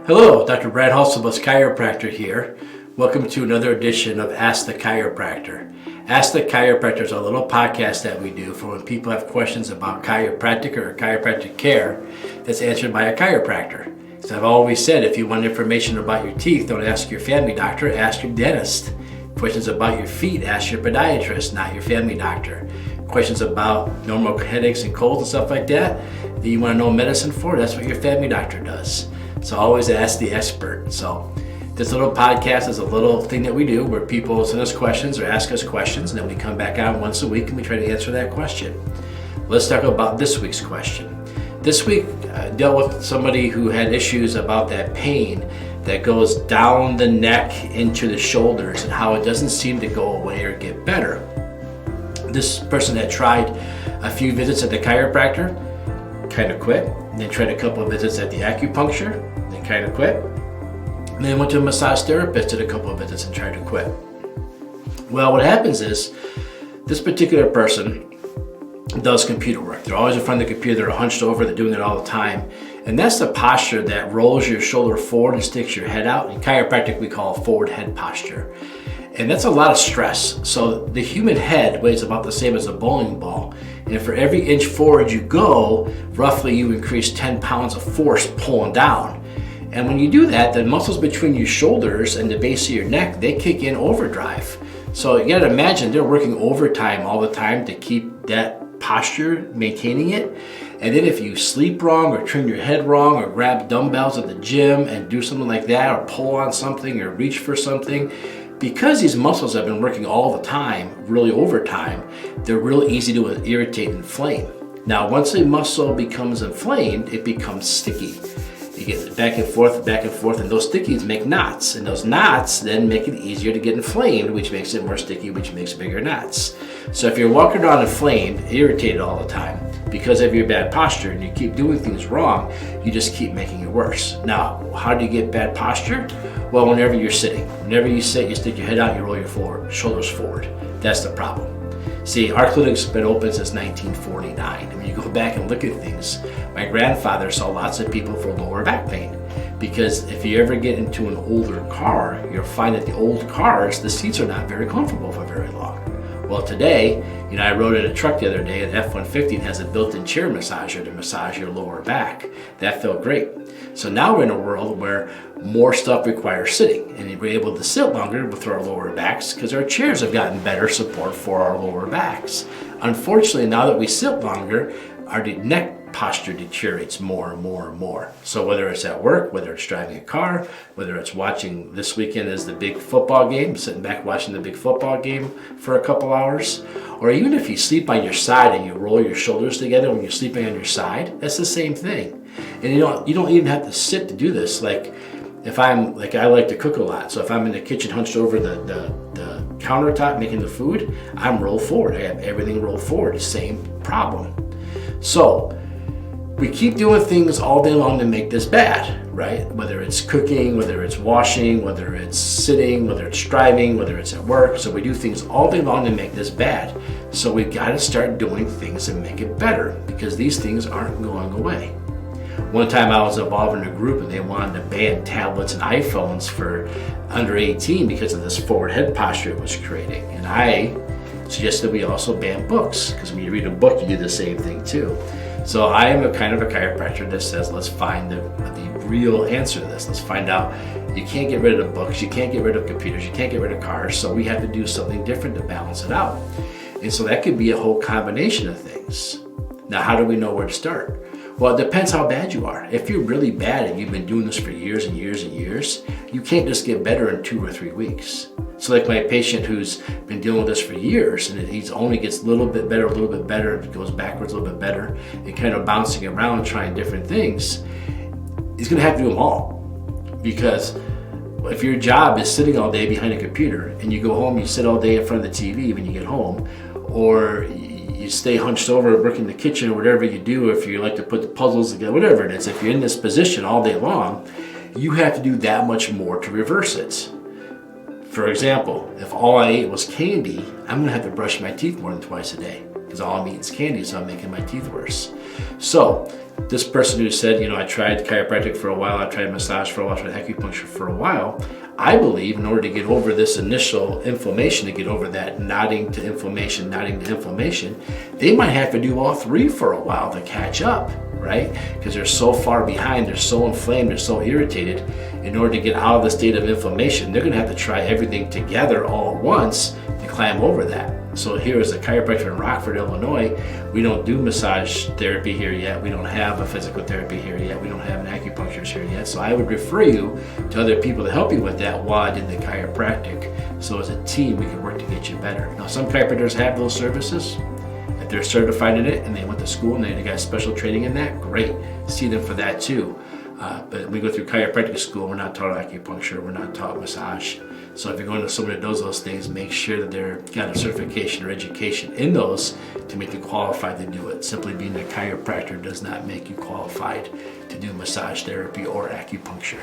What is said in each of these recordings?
Hello, Dr. Brad Hulsebus, Chiropractor here. Welcome to another edition of Ask the Chiropractor. Ask the Chiropractor is a little podcast that we do for when people have questions about chiropractic or chiropractic care that's answered by a chiropractor. As I've always said, if you want information about your teeth, don't ask your family doctor, ask your dentist. Questions about your feet, ask your podiatrist, not your family doctor. Questions about normal headaches and colds and stuff like that you want to know medicine for, that's what your family doctor does. So always ask the expert. So this little podcast is a little thing that we do where people send us questions or ask us questions, and then we come back on once a week and we try to answer that question. Let's talk about this week's question. This week I dealt with somebody who had issues about that pain that goes down the neck into the shoulders and how it doesn't seem to go away or get better. This person had tried a few visits at the chiropractor, kind of quit, and then tried a couple of visits at the acupuncture, then kind of quit, and then went to a massage therapist, did a couple of visits and tried to quit. Well, what happens is this particular person does computer work. They're always in front of the computer, they're hunched over, they're doing it all the time. And that's the posture that rolls your shoulder forward and sticks your head out. In chiropractic, we call it forward head posture. And that's a lot of stress. So the human head weighs about the same as a bowling ball. And for every inch forward you go, roughly you increase 10 pounds of force pulling down. And when you do that, the muscles between your shoulders and the base of your neck, they kick in overdrive. So you gotta imagine they're working overtime all the time to keep that posture, maintaining it. And then if you sleep wrong or turn your head wrong or grab dumbbells at the gym and do something like that or pull on something or reach for something, because these muscles have been working all the time, really overtime, they're real easy to irritate and inflame. Now, once a muscle becomes inflamed, it becomes sticky. You get back and forth, and those stickies make knots. And those knots then make it easier to get inflamed, which makes it more sticky, which makes bigger knots. So if you're walking around inflamed, irritated all the time, because of your bad posture and you keep doing things wrong, you just keep making it worse. Now, how do you get bad posture? Well, whenever you're sitting. Whenever you sit, you stick your head out, you roll your shoulders forward. That's the problem. See, our clinic's been open since 1949. And when you go back and look at things, my grandfather saw lots of people for lower back pain. Because if you ever get into an older car, you'll find that the old cars, the seats are not very comfortable for very long. Well, today, I rode in a truck the other day, an F-150 has a built-in chair massager to massage your lower back. That felt great. So now we're in a world where more stuff requires sitting, and we're able to sit longer with our lower backs because our chairs have gotten better support for our lower backs. Unfortunately, now that we sit longer, our neck posture deteriorates more and more and more. So whether it's at work, whether it's driving a car, whether it's watching, this weekend is the big football game, sitting back watching the big football game for a couple hours, or even if you sleep on your side and you roll your shoulders together when you're sleeping on your side, that's the same thing. And you don't even have to sit to do this. Like if I like to cook a lot, so if I'm in the kitchen hunched over the countertop making the food, I'm rolled forward. I have everything rolled forward, same problem. So we keep doing things all day long to make this bad, right? Whether it's cooking, whether it's washing, whether it's sitting, whether it's driving, whether it's at work. So we do things all day long to make this bad. So we've got to start doing things to make it better because these things aren't going away. One time I was involved in a group and they wanted to ban tablets and iPhones for under 18 because of this forward head posture it was creating. And I suggested we also ban books because when you read a book, you do the same thing too. So I am a kind of a chiropractor that says, let's find the real answer to this. Let's find out. You can't get rid of books, you can't get rid of computers, you can't get rid of cars, so we have to do something different to balance it out. And so that could be a whole combination of things. Now, how do we know where to start? Well, it depends how bad you are. If you're really bad and you've been doing this for years and years and years, you can't just get better in 2 or 3 weeks. So like my patient who's been dealing with this for years and he only gets a little bit better, it goes backwards a little bit better, and kind of bouncing around trying different things, he's gonna have to do them all. Because if your job is sitting all day behind a computer and you go home, you sit all day in front of the TV when you get home, or you stay hunched over working in the kitchen or whatever you do, if you like to put the puzzles together, whatever it is, if you're in this position all day long, you have to do that much more to reverse it. For example, if all I ate was candy, I'm gonna have to brush my teeth more than twice a day. because all I'm eating is candy, so I'm making my teeth worse. So this person who said, I tried chiropractic for a while, I tried massage for a while, I tried acupuncture for a while, I believe in order to get over this initial inflammation, to get over that nodding to inflammation, they might have to do all three for a while to catch up, right? Because they're so far behind, they're so inflamed, they're so irritated. In order to get out of the state of inflammation, they're gonna have to try everything together all at once to climb over that. So here is a chiropractor in Rockford, Illinois. We don't do massage therapy here yet. We don't have a physical therapy here yet. We don't have an acupuncturist here yet. So I would refer you to other people to help you with that while I did the chiropractic. So as a team, we can work to get you better. Now, some chiropractors have those services. If they're certified in it and they went to school and they got special training in that, great. See them for that too. But we go through chiropractic school, we're not taught acupuncture, we're not taught massage. So if you're going to someone that does those things, make sure that they're got a certification or education in those to make you qualified to do it. Simply being a chiropractor does not make you qualified to do massage therapy or acupuncture.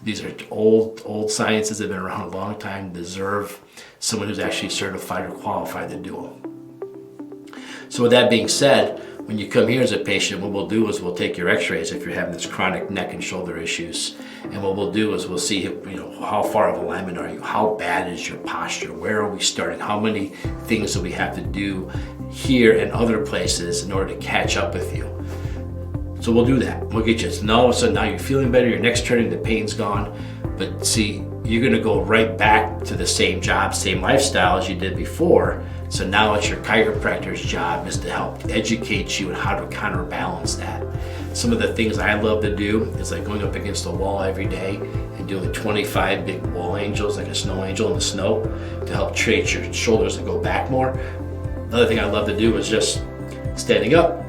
These are old sciences that have been around a long time, deserve someone who's actually certified or qualified to do them. So with that being said, when you come here as a patient, what we'll do is we'll take your x-rays if you're having this chronic neck and shoulder issues. And what we'll do is we'll see, how far of alignment are you? How bad is your posture? Where are we starting? How many things do we have to do here and other places in order to catch up with you? So we'll do that. We'll get you. So now all of a sudden, now you're feeling better, your neck's turning, the pain's gone. But see, you're gonna go right back to the same job, same lifestyle as you did before. So now it's your chiropractor's job is to help educate you on how to counterbalance that. Some of the things I love to do is like going up against a wall every day and doing 25 big wall angels, like a snow angel in the snow, to help train your shoulders to go back more. Another thing I love to do is just standing up,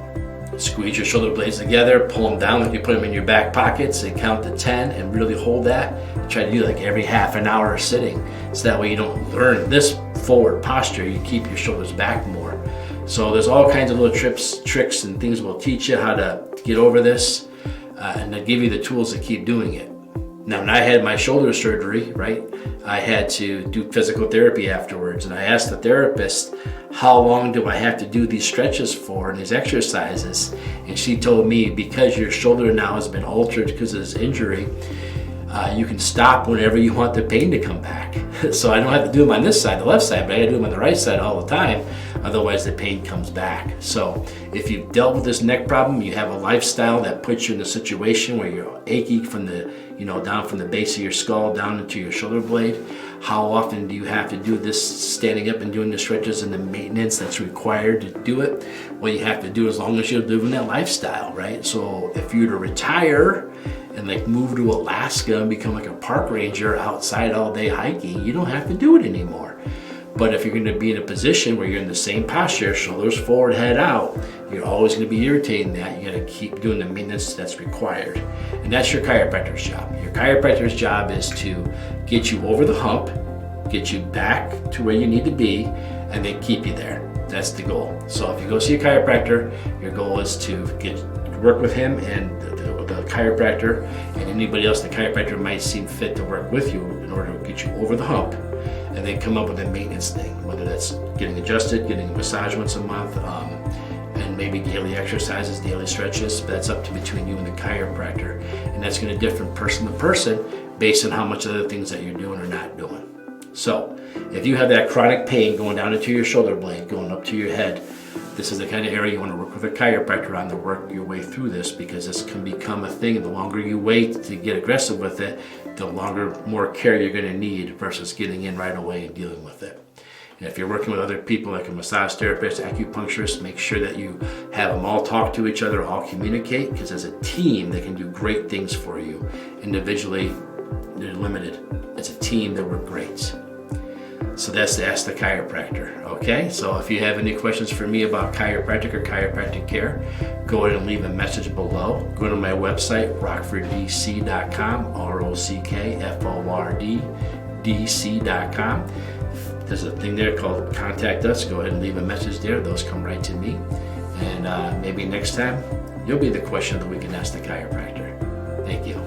squeeze your shoulder blades together, pull them down like you put them in your back pockets and count to 10 and really hold that. Try to do like every half an hour sitting. So that way you don't learn this forward posture, you keep your shoulders back more. So there's all kinds of little tricks and things we'll teach you how to get over this and to give you the tools to keep doing it. Now, when I had my shoulder surgery, right, I had to do physical therapy afterwards. And I asked the therapist, how long do I have to do these stretches for and these exercises? And she told me, because your shoulder now has been altered because of this injury, you can stop whenever you want the pain to come back. So I don't have to do them on this side, the left side, but I gotta do them on the right side all the time. Otherwise the pain comes back. So if you've dealt with this neck problem, you have a lifestyle that puts you in a situation where you're achy from the, down from the base of your skull down into your shoulder blade, how often do you have to do this standing up and doing the stretches and the maintenance that's required to do it? Well, you have to do as long as you're living that lifestyle, right? So if you were to retire and like move to Alaska and become like a park ranger outside all day hiking, you don't have to do it anymore. But if you're going to be in a position where you're in the same posture, shoulders forward, head out, you're always going to be irritating that. You got to keep doing the maintenance that's required. And that's your chiropractor's job. Your chiropractor's job is to get you over the hump, get you back to where you need to be, and then keep you there. That's the goal. So if you go see a chiropractor, your goal is to work with him and the chiropractor and anybody else the chiropractor might seem fit to work with you in order to get you over the hump, and then come up with a maintenance thing, whether that's getting adjusted, getting a massage once a month, and maybe daily exercises, daily stretches. But that's up to between you and the chiropractor, and that's going to differ person to person based on how much other things that you're doing or not doing. So if you have that chronic pain going down into your shoulder blade, going up to your head, this is the kind of area you want to work with a chiropractor on to work your way through this, because this can become a thing. The longer you wait to get aggressive with it, the more care you're going to need versus getting in right away and dealing with it. And if you're working with other people like a massage therapist, acupuncturist, make sure that you have them all talk to each other, all communicate, because as a team, they can do great things for you. Individually, they're limited. As a team, they work great. So that's the Ask the Chiropractor, okay? So if you have any questions for me about chiropractic or chiropractic care, go ahead and leave a message below. Go to my website, rockforddc.com, rockforddc.com. There's a thing there called Contact Us. Go ahead and leave a message there. Those come right to me. And maybe next time, you'll be the question that we can ask the chiropractor. Thank you.